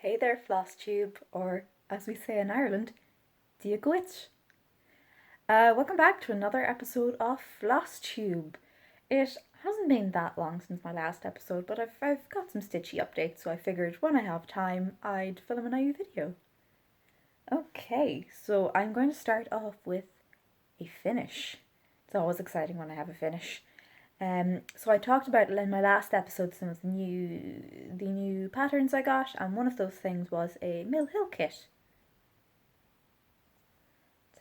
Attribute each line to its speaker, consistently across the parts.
Speaker 1: Hey there, Flosstube, or as we say in Ireland, do you gwitch? Welcome back to another episode of Flosstube. It hasn't been that long since my last episode, but I've got some stitchy updates, so I figured when I have time, I'd film a new video. Okay, so I'm going to start off with a finish. It's always exciting when I have a finish. So I talked about in my last episode some of the new patterns I got, and one of those things was a Mill Hill kit.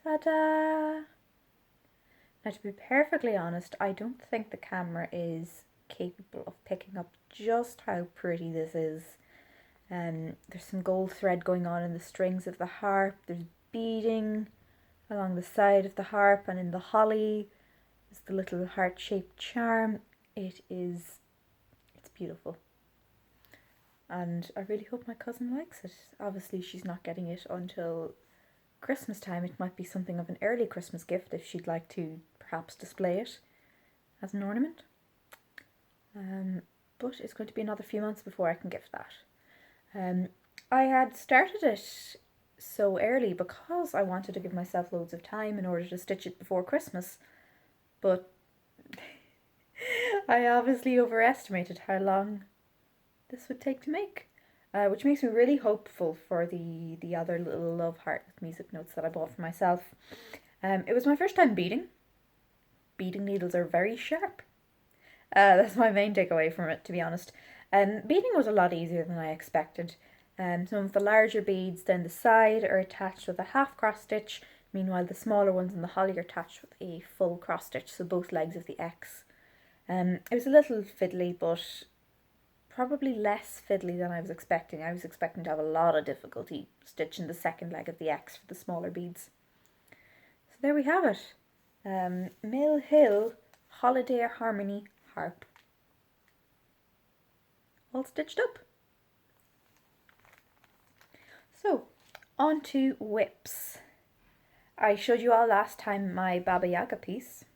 Speaker 1: Ta-da! Now, to be perfectly honest, I don't think the camera is capable of picking up just how pretty this is. There's some gold thread going on in the strings of the harp. There's beading along the side of the harp, and in the holly is the little heart-shaped charm. It's beautiful. And I really hope my cousin likes it. Obviously, she's not getting it until Christmas time. It might be something of an early Christmas gift if she'd like to perhaps display it as an ornament. But it's going to be another few months before I can gift that. I had started it so early because I wanted to give myself loads of time in order to stitch it before Christmas, but I obviously overestimated how long this would take to make, which makes me really hopeful for the other little love heart with music notes that I bought for myself. It was my first time beading. Beading needles are very sharp. That's my main takeaway from it, to be honest. Beading was a lot easier than I expected. Some of the larger beads down the side are attached with a half cross stitch, meanwhile the smaller ones in the holly are attached with a full cross stitch, so both legs of the X. It was a little fiddly, but probably less fiddly than I was expecting. I was expecting to have a lot of difficulty stitching the second leg of the X for the smaller beads. So there we have it. Mill Hill Holiday Harmony Harp. All stitched up. So, on to whips. I showed you all last time my Baba Yaga piece,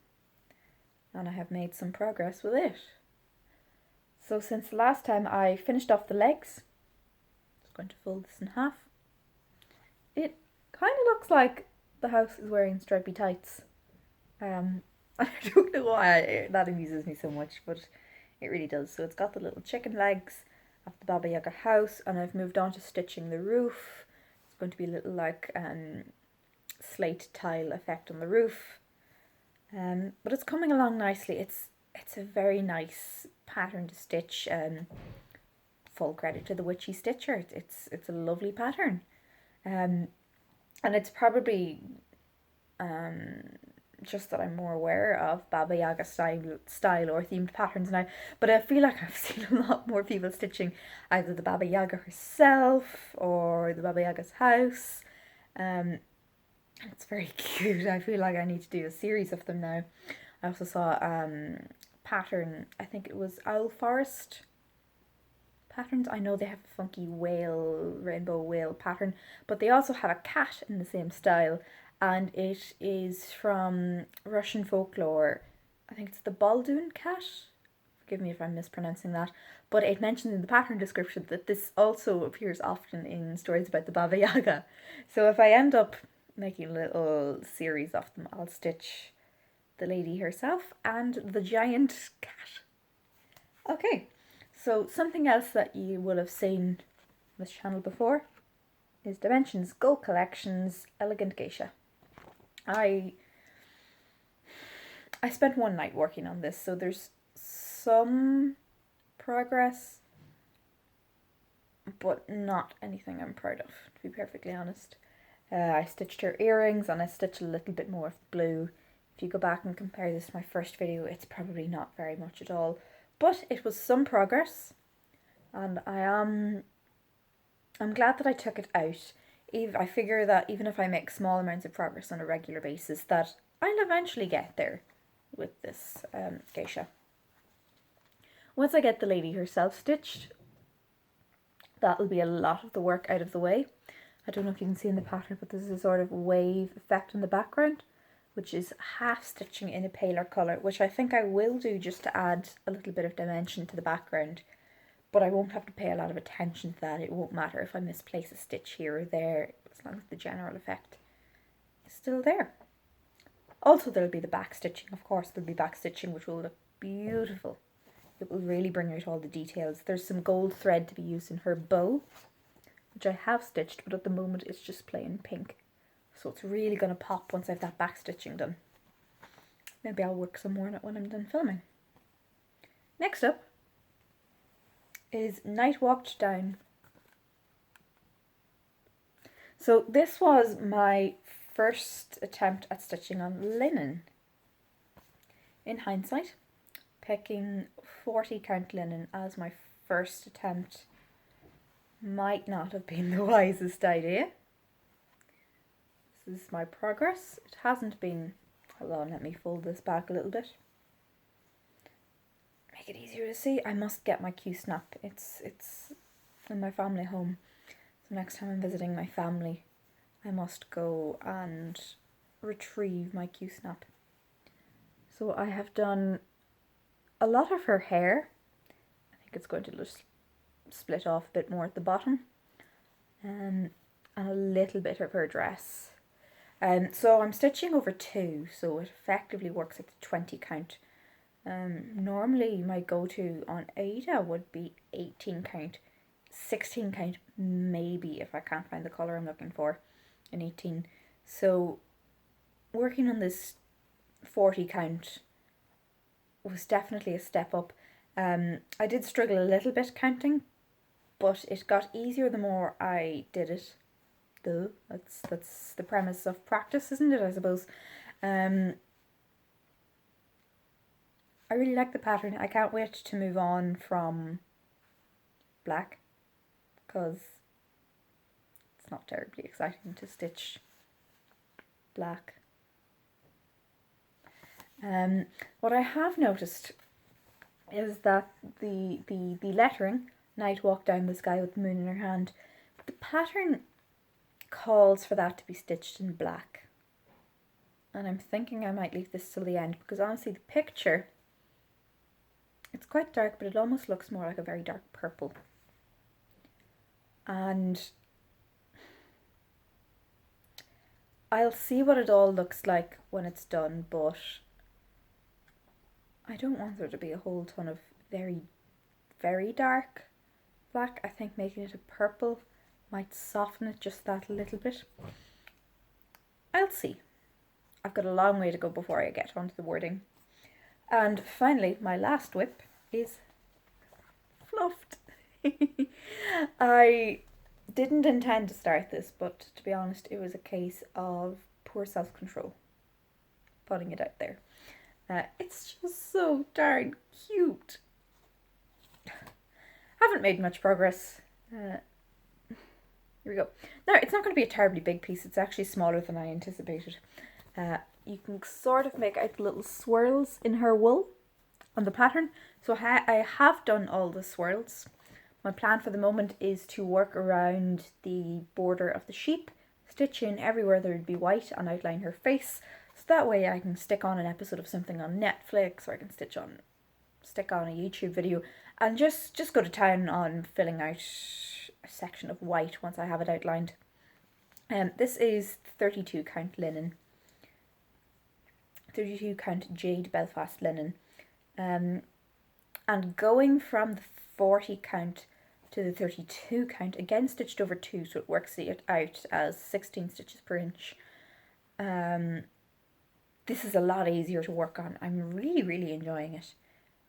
Speaker 1: and I have made some progress with it. So since the last time I finished off the legs, I'm just going to fold this in half. It kind of looks like the house is wearing stripy tights. I don't know why that amuses me so much, but it really does. So it's got the little chicken legs of the Baba Yaga house, and I've moved on to stitching the roof. It's going to be a little like slate tile effect on the roof. But it's coming along nicely. It's a very nice pattern to stitch. Full credit to the witchy stitcher. It's a lovely pattern. And it's probably just that I'm more aware of Baba Yaga style or themed patterns now. But I feel like I've seen a lot more people stitching either the Baba Yaga herself or the Baba Yaga's house. It's very cute. I feel like I need to do a series of them now. I also saw pattern, I think it was Owl Forest patterns. I know they have a funky whale, rainbow whale pattern, but they also have a cat in the same style, and it is from Russian folklore. I think it's the Baldoon cat. Forgive me if I'm mispronouncing that, but it mentioned in the pattern description that this also appears often in stories about the Baba Yaga. So if I end up making a little series of them, I'll stitch the lady herself and the giant cat. Okay, so something else that you will have seen on this channel before is Dimensions Gold Collections Elegant Geisha. I spent one night working on this, so there's some progress, but not anything I'm proud of, to be perfectly honest. I stitched her earrings and I stitched a little bit more of the blue. If you go back and compare this to my first video, it's probably not very much at all, but it was some progress, and I'm glad that I took it out. I figure that even if I make small amounts of progress on a regular basis, that I'll eventually get there with this geisha. Once I get the lady herself stitched, that'll be a lot of the work out of the way. I don't know if you can see in the pattern, but there's a sort of wave effect in the background, which is half stitching in a paler colour, which I think I will do just to add a little bit of dimension to the background. but I won't have to pay a lot of attention to that. It won't matter if I misplace a stitch here or there, as long as the general effect is still there. Also, there'll be the back stitching, of course. There'll be back stitching, which will look beautiful. It will really bring out all the details. There's some gold thread to be used in her bow, which I have stitched, but at the moment it's just plain pink. So it's really going to pop once I have that back stitching done. Maybe I'll work some more on it when I'm done filming. Next up is Night Walked Down. So this was my first attempt at stitching on linen. In hindsight, picking 40 count linen as my first attempt might not have been the wisest idea. This is my progress. It hasn't been, hold on, let me fold this back a little bit. Make it easier to see. I must get my Q-snap. It's in my family home. So next time I'm visiting my family, I must go and retrieve my Q-snap. So I have done a lot of her hair. I think it's going to just split off a bit more at the bottom. And a little bit of her dress. So I'm stitching over 2, so it effectively works at the 20 count. Normally my go-to on Ada would be 18 count, 16 count maybe if I can't find the colour I'm looking for in 18. So working on this 40 count was definitely a step up. I did struggle a little bit counting, but it got easier the more I did it. That's the premise of practice, isn't it, I suppose. I really like the pattern. I can't wait to move on from black, because it's not terribly exciting to stitch black. What I have noticed is that the lettering, Night Walk Down the Sky with the Moon in Her Hand, the pattern calls for that to be stitched in black. And I'm thinking I might leave this till the end, because honestly the picture, it's quite dark, but it almost looks more like a very dark purple. And I'll see what it all looks like when it's done, but I don't want there to be a whole ton of very, very dark black. I think making it a purple might soften it just that little bit. I'll see. I've got a long way to go before I get onto the wording. And finally, my last whip is fluffed. I didn't intend to start this, but to be honest, it was a case of poor self-control, putting it out there. It's just so darn cute. Haven't made much progress. Here we go. Now, it's not going to be a terribly big piece. It's actually smaller than I anticipated. You can sort of make out the little swirls in her wool on the pattern. So I have done all the swirls. My plan for the moment is to work around the border of the sheep, stitch in everywhere there would be white and outline her face. So that way I can stick on an episode of something on Netflix, or I can stick on a YouTube video and just go to town on filling out a section of white once I have it outlined. This is 32 count linen. 32 count Jade Belfast linen. And going from the 40 count to the 32 count, again stitched over 2, so it works it out as 16 stitches per inch. This is a lot easier to work on. I'm really enjoying it.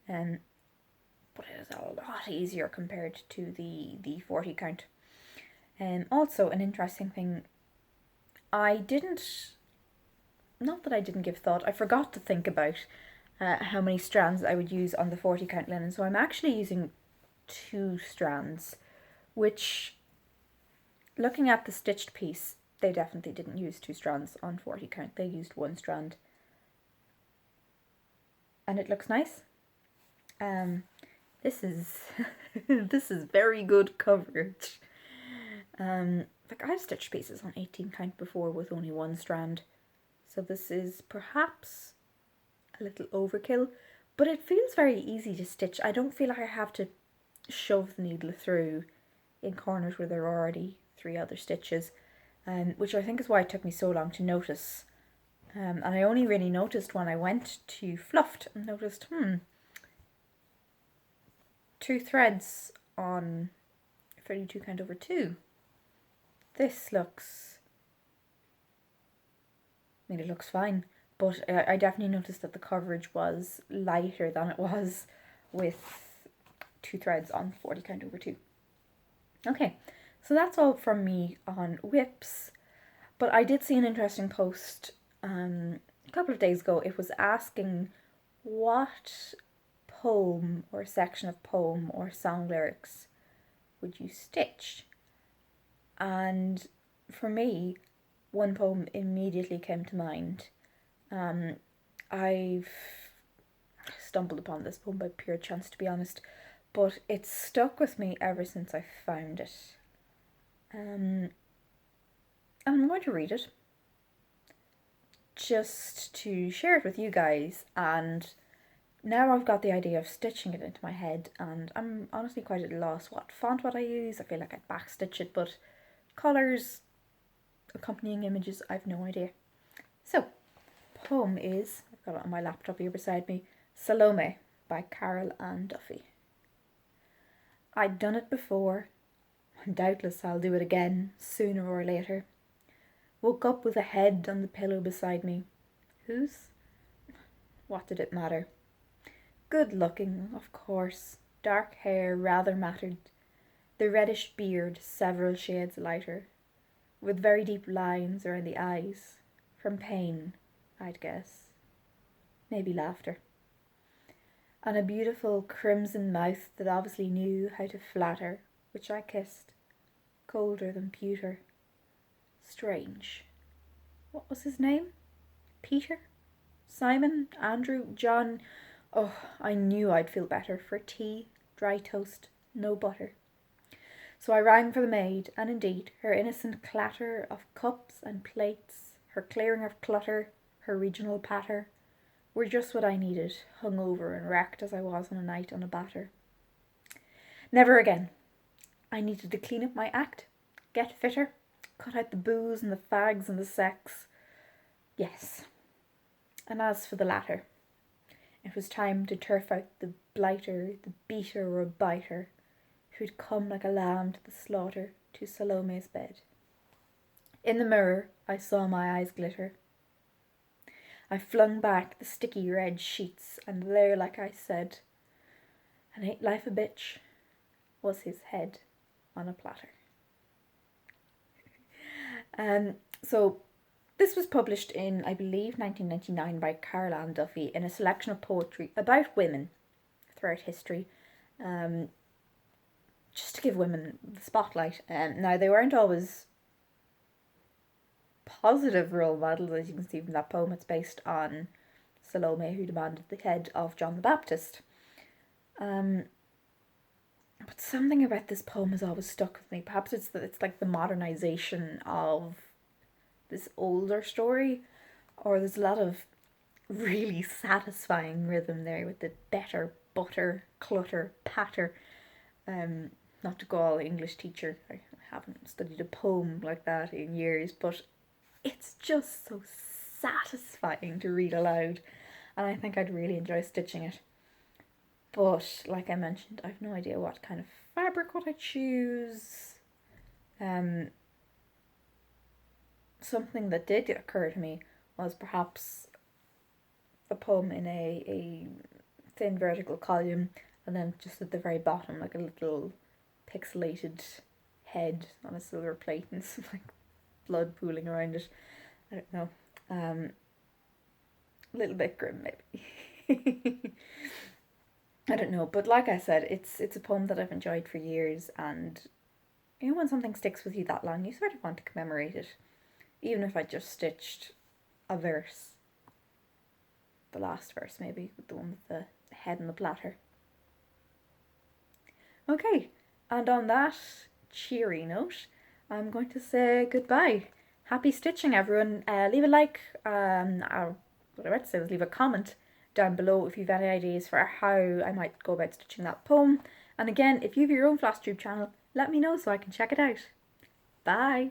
Speaker 1: But it is a lot easier compared to the 40 count. Also, an interesting thing, not that I didn't give thought, I forgot to think about how many strands I would use on the 40 count linen. So I'm actually using 2 strands, which, looking at the stitched piece, they definitely didn't use 2 strands on 40 count. They used 1 strand. And it looks nice. This is this is very good coverage. Like, I've stitched pieces on 18 count before with only 1 strand, so this is perhaps a little overkill, but it feels very easy to stitch. I don't feel like I have to shove the needle through in corners where there are already 3 other stitches, which I think is why it took me so long to notice. And I only really noticed when I went to Fluffed and noticed, 2 threads on 32 count over 2. This looks, I mean, it looks fine, but I definitely noticed that the coverage was lighter than it was with 2 threads on 40 count over 2. Okay, so that's all from me on whips, but I did see an interesting post a couple of days ago. It was asking what poem or section of poem or song lyrics would you stitch? And for me, one poem immediately came to mind. I've stumbled upon this poem by pure chance, to be honest, but it's stuck with me ever since I found it. And I'm going to read it just to share it with you guys, and now I've got the idea of stitching it into my head, and I'm honestly quite at a loss what font would I use. I feel like I'd backstitch it, but colours, accompanying images, I've no idea. So, poem is, I've got it on my laptop here beside me, Salome by Carol Ann Duffy. I'd done it before, and doubtless I'll do it again, sooner or later. Woke up with a head on the pillow beside me. Whose? What did it matter? Good looking, of course. Dark hair rather mattered. The reddish beard several shades lighter, with very deep lines around the eyes. From pain, I'd guess. Maybe laughter. And a beautiful crimson mouth that obviously knew how to flatter, which I kissed. Colder than pewter. Strange. What was his name? Peter? Simon? Andrew? John? Oh, I knew I'd feel better for tea, dry toast, no butter. So I rang for the maid, and indeed her innocent clatter of cups and plates, her clearing of clutter, her regional patter, were just what I needed, hungover and wrecked as I was on a night on a batter. Never again. I needed to clean up my act, get fitter, cut out the booze and the fags and the sex. Yes. And as for the latter, it was time to turf out the blighter, the beater or biter, who'd come like a lamb to the slaughter to Salome's bed. In the mirror I saw my eyes glitter. I flung back the sticky red sheets, and there, like I said, and ain't life a bitch, was his head on a platter. So this was published in, I believe, 1999 by Carol Ann Duffy in a selection of poetry about women throughout history, just to give women the spotlight. Now, they weren't always positive role models, as you can see from that poem. It's based on Salome, who demanded the head of John the Baptist. But something about this poem has always stuck with me. Perhaps it's like the modernization of this older story, or there's a lot of really satisfying rhythm there with the better, butter, clutter, patter. Not to go all English teacher, I haven't studied a poem like that in years, but it's just so satisfying to read aloud, and I think I'd really enjoy stitching it. But like I mentioned, I've no idea what kind of fabric would I choose. Something that did occur to me was perhaps a poem in a thin vertical column, and then just at the very bottom like a little pixelated head on a silver plate and some like blood pooling around it. I don't know. A little bit grim maybe. I don't know, but like I said, it's a poem that I've enjoyed for years, and you know, when something sticks with you that long, you sort of want to commemorate it, even if I just stitched a verse, the last verse maybe, the one with the head and the platter. Okay, and on that cheery note, I'm going to say goodbye. Happy stitching, everyone. Leave a like, or what I meant to say was leave a comment down below if you've any ideas for how I might go about stitching that poem, And again, if you have your own Flosstube channel, let me know so I can check it out. Bye!